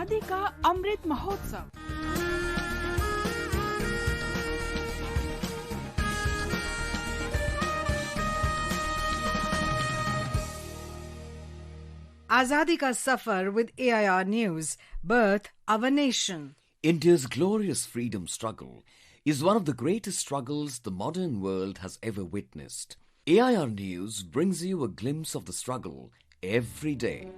आजादी का Amrit Mahotsav. Azadi ka Safar with AIR News, Birth of a Nation. India's glorious freedom struggle is one of the greatest struggles the modern world has ever witnessed. AIR News brings you a glimpse of the struggle every day.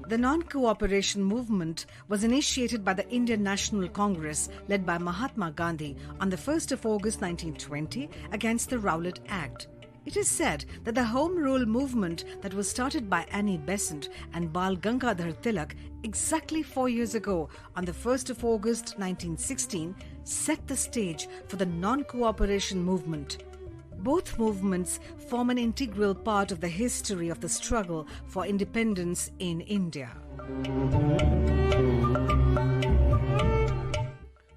The non-cooperation movement was initiated by the Indian National Congress led by Mahatma Gandhi on the 1st of August 1920 against the Rowlatt Act. It is said that the Home Rule movement that was started by Annie Besant and Bal Gangadhar Tilak exactly 4 years ago on the 1st of August 1916 set the stage for the non-cooperation movement. Both movements form an integral part of the history of the struggle for independence in India.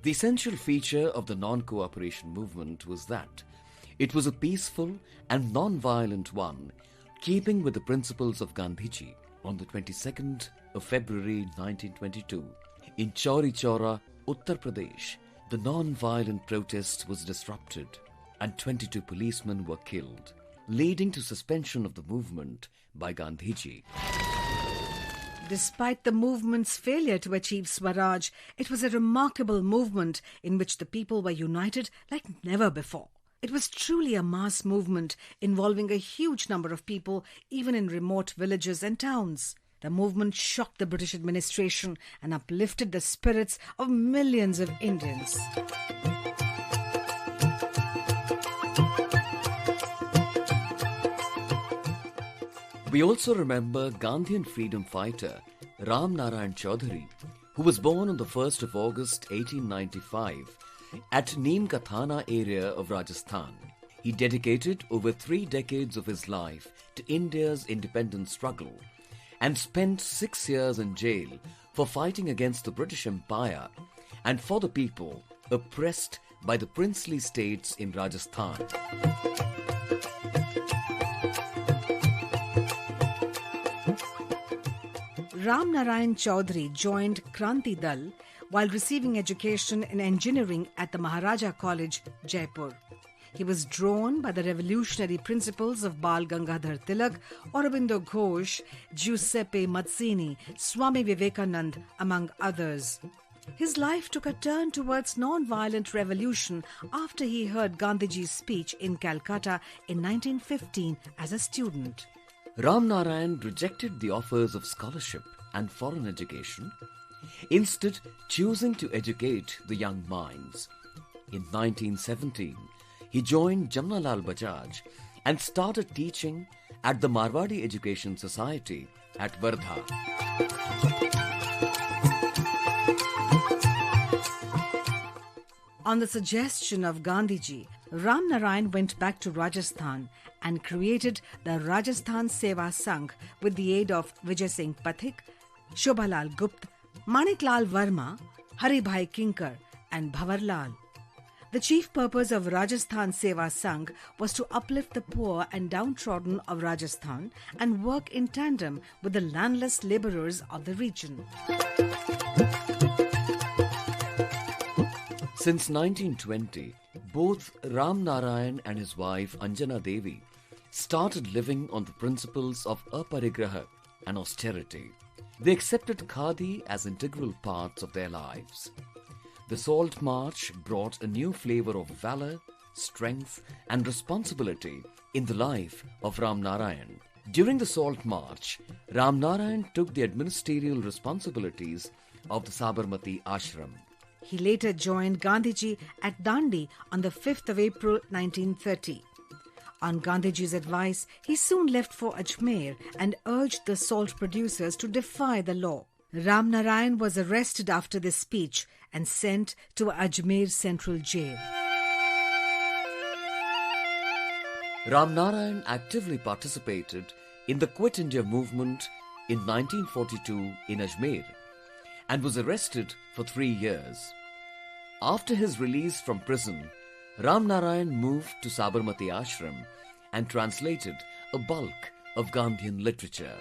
The essential feature of the non-cooperation movement was that it was a peaceful and non-violent one, keeping with the principles of Gandhiji. On the 22nd of February 1922, in Chauri Chaura, Uttar Pradesh, the non-violent protest was disrupted and 22 policemen were killed, leading to suspension of the movement by Gandhiji. Despite the movement's failure to achieve Swaraj, it was a remarkable movement in which the people were united like never before. It was truly a mass movement involving a huge number of people, even in remote villages and towns. The movement shocked the British administration and uplifted the spirits of millions of Indians. We also remember Gandhian freedom fighter Narayan Chaudhary, who was born on the 1st of August 1895 at Neemkathana area of Rajasthan. He dedicated over 3 decades of his life to India's independence struggle and spent 6 years in jail for fighting against the British Empire and for the people oppressed by the princely states in Rajasthan. Narayan Chaudhary joined Kranti Dal while receiving education in engineering at the Maharaja College, Jaipur. He was drawn by the revolutionary principles of Bal Gangadhar Tilak, Aurobindo Ghosh, Giuseppe Mazzini, Swami Vivekanand, among others. His life took a turn towards non-violent revolution after he heard Gandhiji's speech in Calcutta in 1915 as a student. Narayan rejected the offers of scholarship and foreign education, instead choosing to educate the young minds. In 1917, he joined Jamnalal Bajaj and started teaching at the Marwadi Education Society at Wardha. On the suggestion of Gandhiji, Narayan went back to Rajasthan and created the Rajasthan Seva Sangh with the aid of Vijay Singh Pathik, Shobhalal Gupta, Maniklal Verma, Haribhai Kinkar and Bhavarlal. The chief purpose of Rajasthan Seva Sangh was to uplift the poor and downtrodden of Rajasthan and work in tandem with the landless labourers of the region. Since 1920, both Narayan and his wife Anjana Devi started living on the principles of aparigraha and austerity. They accepted khadi as integral parts of their lives. The Salt March brought a new flavor of valor, strength and responsibility in the life of Narayan. During the Salt March, Narayan took the administrative responsibilities of the Sabarmati Ashram. He later joined Gandhiji at Dandi on the 5th of April 1930. On Gandhiji's advice, he soon left for Ajmer and urged the salt producers to defy the law. Narayan was arrested after this speech and sent to Ajmer Central Jail. Narayan actively participated in the Quit India movement in 1942 in Ajmer and was arrested for 3 years. After his release from prison, Narayan moved to Sabarmati Ashram and translated a bulk of Gandhian literature.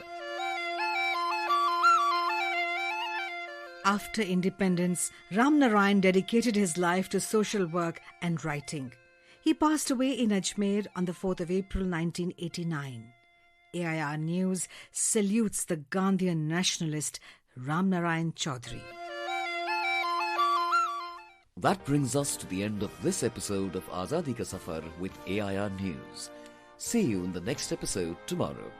After independence, Ram Narayan dedicated his life to social work and writing. He passed away in Ajmer on the 4th of April 1989. AIR News salutes the Gandhian nationalist Ram Narayan Chaudhary. That brings us to the end of this episode of Azadi Ka Safar with AIR News. See you in the next episode tomorrow.